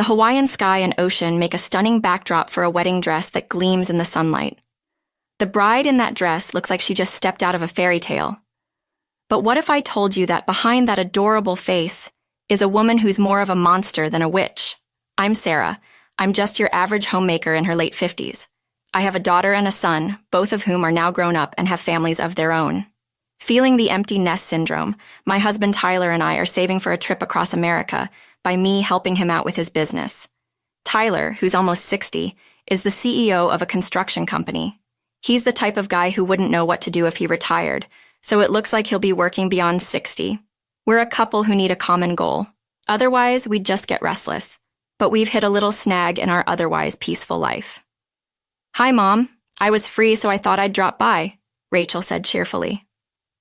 The Hawaiian sky and ocean make a stunning backdrop for a wedding dress that gleams in the sunlight. The bride in that dress looks like she just stepped out of a fairy tale. But what if I told you that behind that adorable face is a woman who's more of a monster than a witch? I'm Sarah. I'm just your average homemaker in her late 50s. I have a daughter and a son, both of whom are now grown up and have families of their own. Feeling the empty nest syndrome, my husband Tyler and I are saving for a trip across America by me helping him out with his business. Tyler, who's almost 60, is the CEO of a construction company. He's the type of guy who wouldn't know what to do if he retired, so it looks like he'll be working beyond 60. We're a couple who need a common goal. Otherwise, we'd just get restless. But we've hit a little snag in our otherwise peaceful life. "Hi, Mom. I was free, so I thought I'd drop by," Rachel said cheerfully.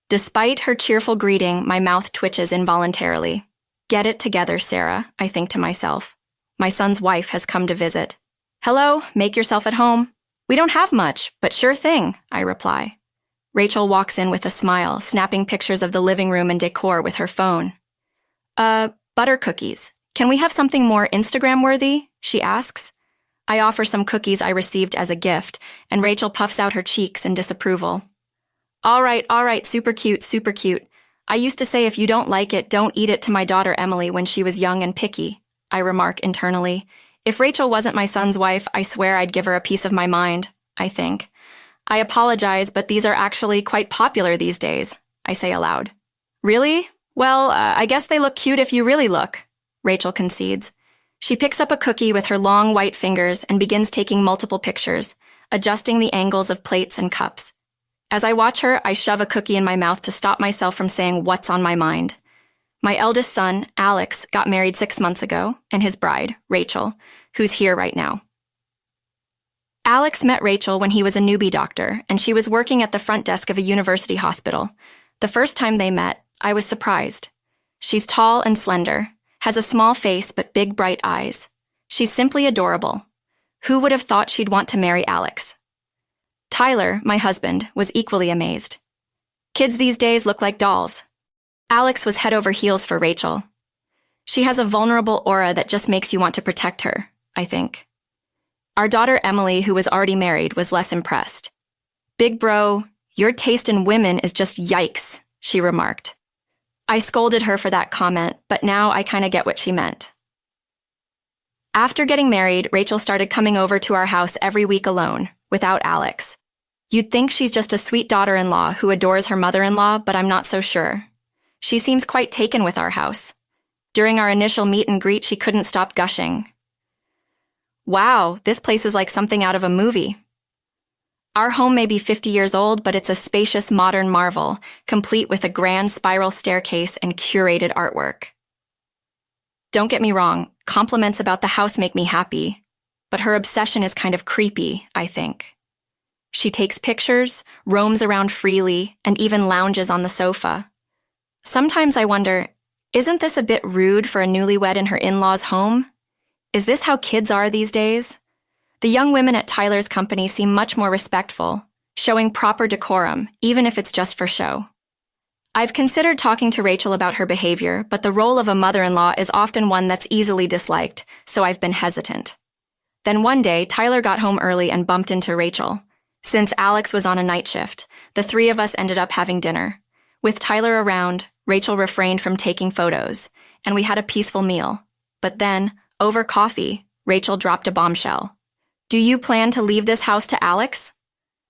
Despite her cheerful greeting, my mouth twitches involuntarily. Get it together, Sarah, I think to myself. My son's wife has come to visit. "Hello, make yourself at home." "We don't have much, but sure thing," I reply. Rachel walks in with a smile, snapping pictures of the living room and decor with her phone. Butter cookies. Can we have something more Instagram-worthy?" she asks. I offer some cookies I received as a gift, and Rachel puffs out her cheeks in disapproval. All right, super cute, super cute. I used to say if you don't like it, don't eat it to my daughter Emily when she was young and picky," I remark internally. If Rachel wasn't my son's wife, I swear I'd give her a piece of my mind, I think. "I apologize, but these are actually quite popular these days," I say aloud. "Really? Well, I guess they look cute if you really look," Rachel concedes. She picks up a cookie with her long white fingers and begins taking multiple pictures, adjusting the angles of plates and cups. As I watch her, I shove a cookie in my mouth to stop myself from saying what's on my mind. My eldest son, Alex, got married 6 months ago, and his bride, Rachel, who's here right now. Alex met Rachel when he was a newbie doctor, and she was working at the front desk of a university hospital. The first time they met, I was surprised. She's tall and slender, has a small face but big bright eyes. She's simply adorable. Who would have thought she'd want to marry Alex? Tyler, my husband, was equally amazed. Kids these days look like dolls. Alex was head over heels for Rachel. She has a vulnerable aura that just makes you want to protect her, I think. Our daughter Emily, who was already married, was less impressed. "Big bro, your taste in women is just yikes," she remarked. I scolded her for that comment, but now I kind of get what she meant. After getting married, Rachel started coming over to our house every week alone, without Alex. You'd think she's just a sweet daughter-in-law who adores her mother-in-law, but I'm not so sure. She seems quite taken with our house. During our initial meet and greet, she couldn't stop gushing. "Wow, this place is like something out of a movie." Our home may be 50 years old, but it's a spacious modern marvel, complete with a grand spiral staircase and curated artwork. Don't get me wrong, compliments about the house make me happy, but her obsession is kind of creepy, I think. She takes pictures, roams around freely, and even lounges on the sofa. Sometimes I wonder, isn't this a bit rude for a newlywed in her in-laws' home? Is this how kids are these days? The young women at Tyler's company seem much more respectful, showing proper decorum, even if it's just for show. I've considered talking to Rachel about her behavior, but the role of a mother-in-law is often one that's easily disliked, so I've been hesitant. Then one day, Tyler got home early and bumped into Rachel. Since Alex was on a night shift, the three of us ended up having dinner. With Tyler around, Rachel refrained from taking photos, and we had a peaceful meal. But then, over coffee, Rachel dropped a bombshell. "Do you plan to leave this house to Alex?"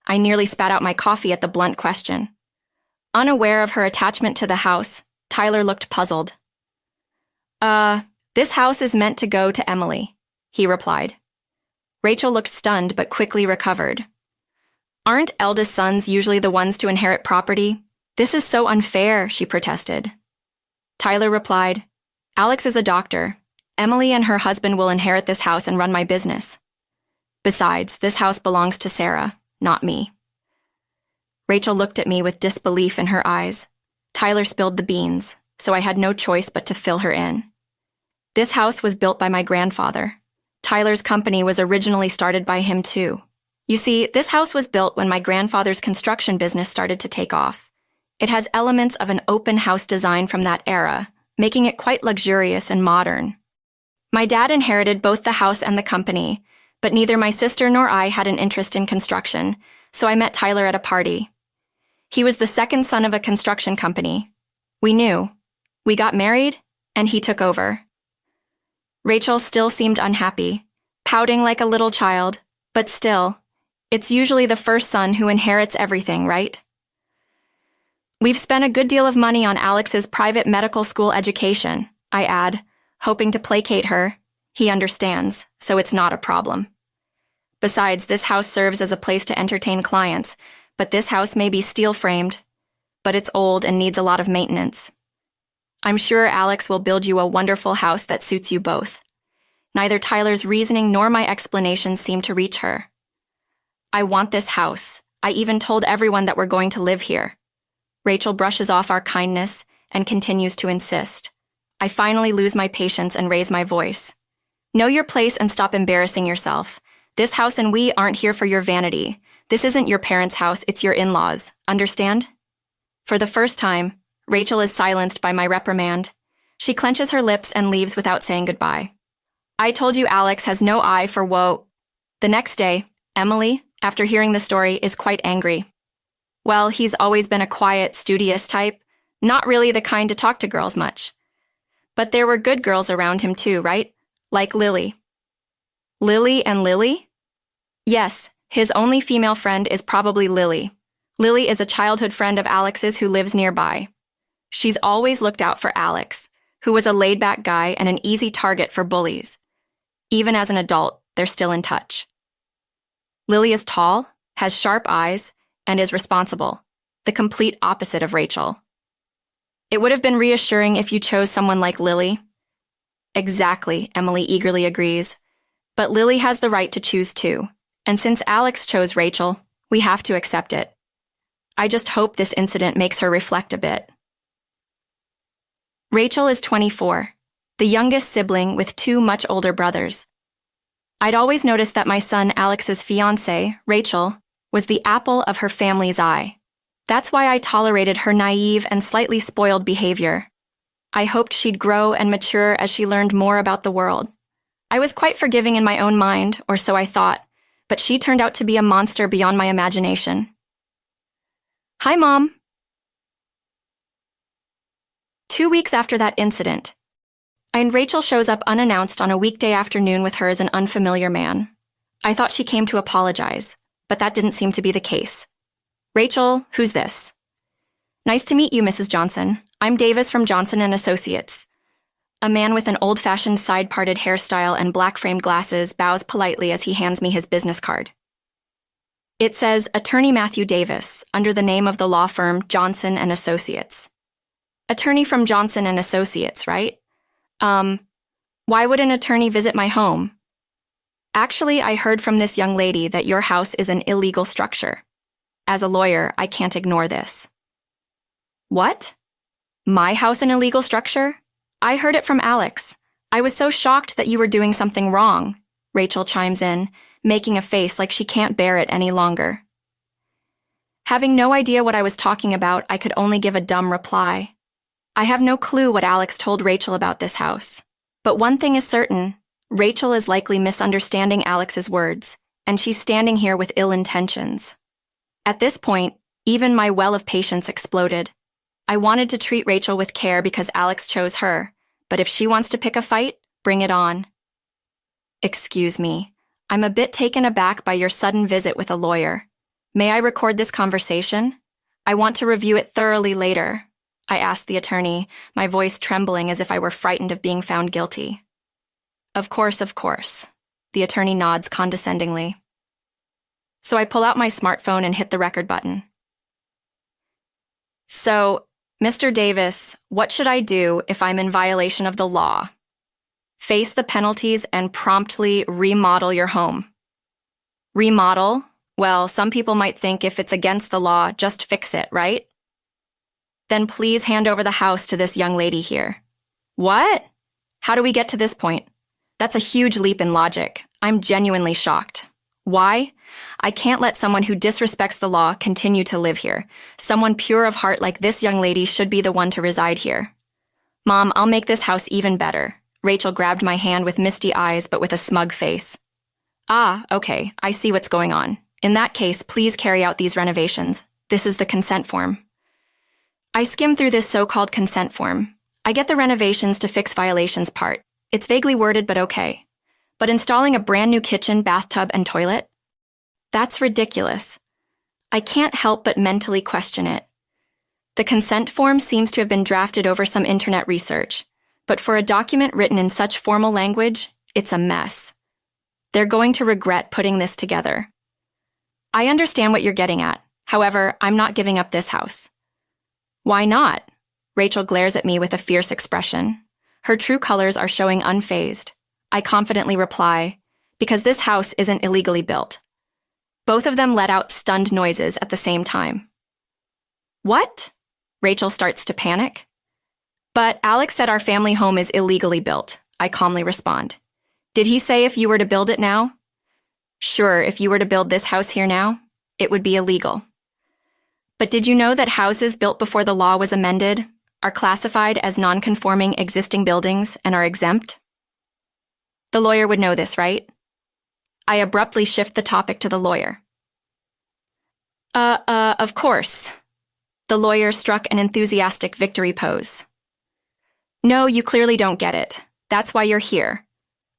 I nearly spat out my coffee at the blunt question. Unaware of her attachment to the house, Tyler looked puzzled. This house is meant to go to Emily," he replied. Rachel looked stunned but quickly recovered. "Aren't eldest sons usually the ones to inherit property? This is so unfair," she protested. Tyler replied, "Alex is a doctor. Emily and her husband will inherit this house and run my business. Besides, this house belongs to Sarah, not me." Rachel looked at me with disbelief in her eyes. Tyler spilled the beans, so I had no choice but to fill her in. This house was built by my grandfather. Tyler's company was originally started by him too. You see, this house was built when my grandfather's construction business started to take off. It has elements of an open house design from that era, making it quite luxurious and modern. My dad inherited both the house and the company, but neither my sister nor I had an interest in construction, so I met Tyler at a party. He was the second son of a construction company. We knew. We got married, and he took over. Rachel still seemed unhappy, pouting like a little child, but still, it's usually the first son who inherits everything, right? We've spent a good deal of money on Alex's private medical school education, I add, hoping to placate her. He understands, so it's not a problem. Besides, this house serves as a place to entertain clients, but this house may be steel-framed, but it's old and needs a lot of maintenance. I'm sure Alex will build you a wonderful house that suits you both. Neither Tyler's reasoning nor my explanations seem to reach her. I want this house. I even told everyone that we're going to live here. Rachel brushes off our kindness and continues to insist. I finally lose my patience and raise my voice. Know your place and stop embarrassing yourself. This house and we aren't here for your vanity. This isn't your parents' house, it's your in-laws. Understand? For the first time, Rachel is silenced by my reprimand. She clenches her lips and leaves without saying goodbye. I told you Alex has no eye for woe. The next day, Emily, after hearing the story, is quite angry. Well, he's always been a quiet, studious type, not really the kind to talk to girls much. But there were good girls around him too, right? Like Lily. Lily and Lily? Yes, his only female friend is probably Lily. Lily is a childhood friend of Alex's who lives nearby. She's always looked out for Alex, who was a laid-back guy and an easy target for bullies. Even as an adult, they're still in touch. Lily is tall, has sharp eyes, and is responsible, the complete opposite of Rachel. It would have been reassuring if you chose someone like Lily. Exactly, Emily eagerly agrees. But Lily has the right to choose too, and since Alex chose Rachel, we have to accept it. I just hope this incident makes her reflect a bit. Rachel is 24, the youngest sibling with two much older brothers. I'd always noticed that my son Alex's fiancée, Rachel, was the apple of her family's eye. That's why I tolerated her naive and slightly spoiled behavior. I hoped she'd grow and mature as she learned more about the world. I was quite forgiving in my own mind, or so I thought, but she turned out to be a monster beyond my imagination. Hi, Mom. 2 weeks after that incident, Rachel shows up unannounced on a weekday afternoon with her as an unfamiliar man. I thought she came to apologize, but that didn't seem to be the case. Rachel, who's this? Nice to meet you, Mrs. Johnson. I'm Davis from Johnson & Associates. A man with an old-fashioned side-parted hairstyle and black-framed glasses bows politely as he hands me his business card. It says Attorney Matthew Davis, under the name of the law firm Johnson & Associates. Attorney from Johnson & Associates, right? Why would an attorney visit my home? Actually, I heard from this young lady that your house is an illegal structure. As a lawyer, I can't ignore this. What? My house an illegal structure? I heard it from Alex. I was so shocked that you were doing something wrong, Rachel chimes in, making a face like she can't bear it any longer. Having no idea what I was talking about, I could only give a dumb reply. I have no clue what Alex told Rachel about this house. But one thing is certain, Rachel is likely misunderstanding Alex's words, and she's standing here with ill intentions. At this point, even my well of patience exploded. I wanted to treat Rachel with care because Alex chose her, but if she wants to pick a fight, bring it on. Excuse me, I'm a bit taken aback by your sudden visit with a lawyer. May I record this conversation? I want to review it thoroughly later, I asked the attorney, my voice trembling as if I were frightened of being found guilty. Of course, the attorney nods condescendingly. So I pull out my smartphone and hit the record button. So, Mr. Davis, what should I do if I'm in violation of the law? Face the penalties and promptly remodel your home. Remodel? Well, some people might think if it's against the law, just fix it, right? Then please hand over the house to this young lady here. What? How do we get to this point? That's a huge leap in logic. I'm genuinely shocked. Why? I can't let someone who disrespects the law continue to live here. Someone pure of heart like this young lady should be the one to reside here. Mom, I'll make this house even better. Rachel grabbed my hand with misty eyes but with a smug face. Ah, okay, I see what's going on. In that case, please carry out these renovations. This is the consent form. I skim through this so-called consent form. I get the renovations to fix violations part. It's vaguely worded but okay. But installing a brand new kitchen, bathtub, and toilet? That's ridiculous. I can't help but mentally question it. The consent form seems to have been drafted over some internet research, but for a document written in such formal language, it's a mess. They're going to regret putting this together. I understand what you're getting at. However, I'm not giving up this house. Why not? Rachel glares at me with a fierce expression. Her true colors are showing unfazed. I confidently reply, because this house isn't illegally built. Both of them let out stunned noises at the same time. What? Rachel starts to panic. But Alex said our family home is illegally built, I calmly respond. Did he say if you were to build it now? Sure, if you were to build this house here now, it would be illegal. But did you know that houses built before the law was amended are classified as non-conforming existing buildings and are exempt? The lawyer would know this, right? I abruptly shift the topic to the lawyer. Of course. The lawyer struck an enthusiastic victory pose. No, you clearly don't get it. That's why you're here.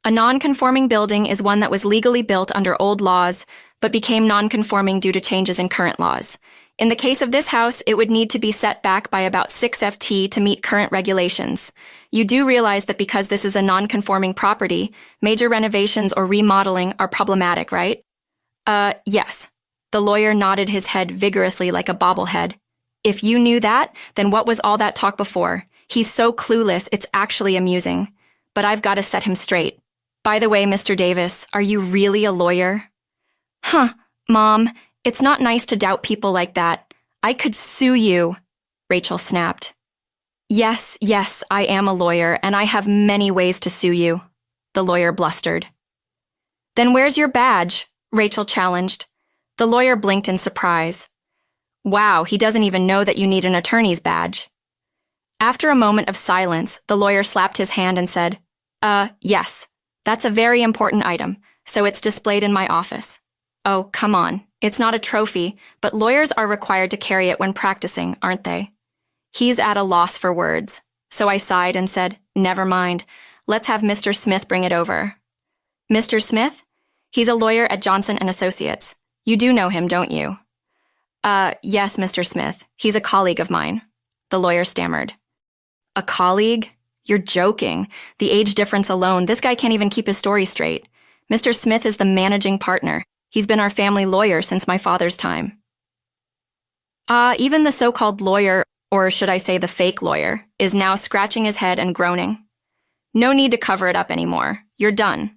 A non-conforming building is one that was legally built under old laws, but became non-conforming due to changes in current laws. In the case of this house, it would need to be set back by about 6 FT to meet current regulations. You do realize that because this is a non-conforming property, major renovations or remodeling are problematic, right? Yes. The lawyer nodded his head vigorously like a bobblehead. If you knew that, then what was all that talk before? He's so clueless, it's actually amusing. But I've got to set him straight. By the way, Mr. Davis, are you really a lawyer? Huh, Mom, it's not nice to doubt people like that. I could sue you, Rachel snapped. Yes, I am a lawyer, and I have many ways to sue you, the lawyer blustered. Then where's your badge? Rachel challenged. The lawyer blinked in surprise. Wow, he doesn't even know that you need an attorney's badge. After a moment of silence, the lawyer slapped his hand and said, yes, that's a very important item, so it's displayed in my office. Oh, come on. It's not a trophy, but lawyers are required to carry it when practicing, aren't they? He's at a loss for words, so I sighed and said, never mind. Let's have Mr. Smith bring it over. Mr. Smith? He's a lawyer at Johnson & Associates. You do know him, don't you? Yes, Mr. Smith. He's a colleague of mine, the lawyer stammered. A colleague? You're joking. The age difference alone, this guy can't even keep his story straight. Mr. Smith is the managing partner. He's been our family lawyer since my father's time. Even the so-called lawyer, or should I say the fake lawyer, is now scratching his head and groaning. No need to cover it up anymore. You're done.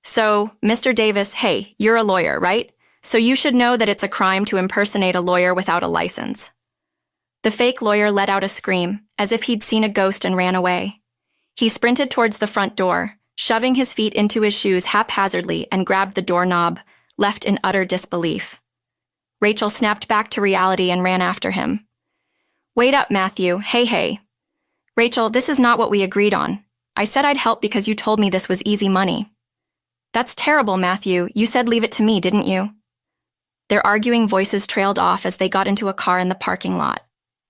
So, Mr. Davis, hey, you're a lawyer, right? So you should know that it's a crime to impersonate a lawyer without a license. The fake lawyer let out a scream, as if he'd seen a ghost and ran away. He sprinted towards the front door, shoving his feet into his shoes haphazardly and grabbed the doorknob, left in utter disbelief. Rachel snapped back to reality and ran after him. Wait up, Matthew. Hey. Rachel, this is not what we agreed on. I said I'd help because you told me this was easy money. That's terrible, Matthew. You said leave it to me, didn't you? Their arguing voices trailed off as they got into a car in the parking lot.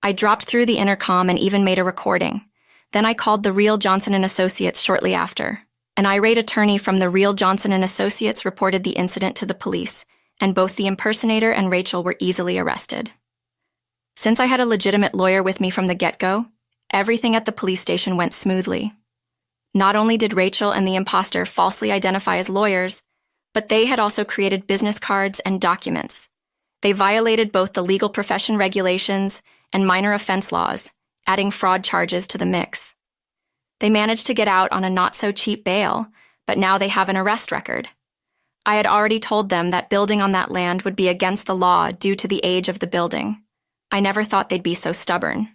I dropped through the intercom and even made a recording. Then I called the real Johnson & Associates shortly after. An irate attorney from the real Johnson & Associates reported the incident to the police, and both the impersonator and Rachel were easily arrested. Since I had a legitimate lawyer with me from the get-go, everything at the police station went smoothly. Not only did Rachel and the imposter falsely identify as lawyers, but they had also created business cards and documents. They violated both the legal profession regulations and minor offense laws, adding fraud charges to the mix. They managed to get out on a not-so-cheap bail, but now they have an arrest record. I had already told them that building on that land would be against the law due to the age of the building. I never thought they'd be so stubborn.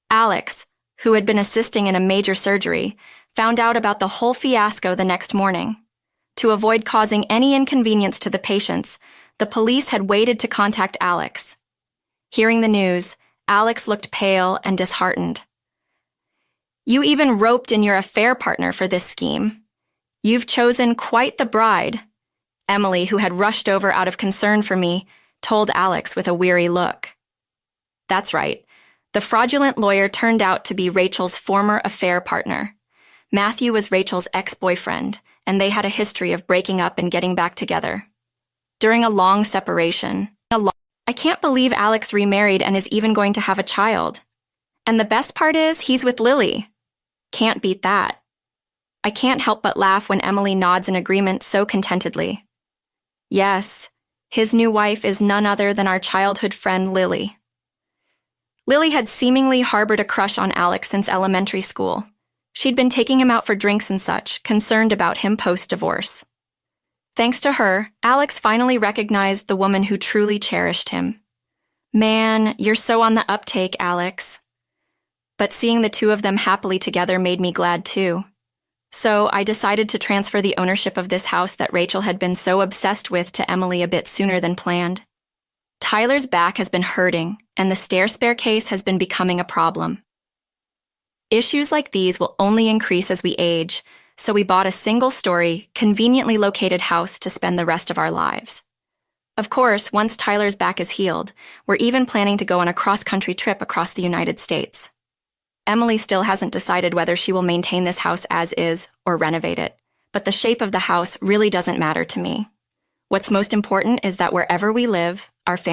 Alex, who had been assisting in a major surgery, found out about the whole fiasco the next morning. To avoid causing any inconvenience to the patients, the police had waited to contact Alex. Hearing the news, Alex looked pale and disheartened. You even roped in your affair partner for this scheme. You've chosen quite the bride, Emily, who had rushed over out of concern for me, told Alex with a weary look. That's right. The fraudulent lawyer turned out to be Rachel's former affair partner. Matthew was Rachel's ex-boyfriend, and they had a history of breaking up and getting back together. During a long separation, I can't believe Alex remarried and is even going to have a child. And the best part is he's with Lily. Can't beat that. I can't help but laugh when Emily nods in agreement so contentedly. Yes, his new wife is none other than our childhood friend Lily. Lily had seemingly harbored a crush on Alex since elementary school. She'd been taking him out for drinks and such, concerned about him post-divorce. Thanks to her, Alex finally recognized the woman who truly cherished him. Man, you're so on the uptake, Alex. But seeing the two of them happily together made me glad too. So I decided to transfer the ownership of this house that Rachel had been so obsessed with to Emily a bit sooner than planned. Tyler's back has been hurting, and the stair-spare case has been becoming a problem. Issues like these will only increase as we age, so we bought a single-story, conveniently located house to spend the rest of our lives. Of course, once Tyler's back is healed, we're even planning to go on a cross-country trip across the United States. Emily still hasn't decided whether she will maintain this house as is or renovate it, but the shape of the house really doesn't matter to me. What's most important is that wherever we live, our family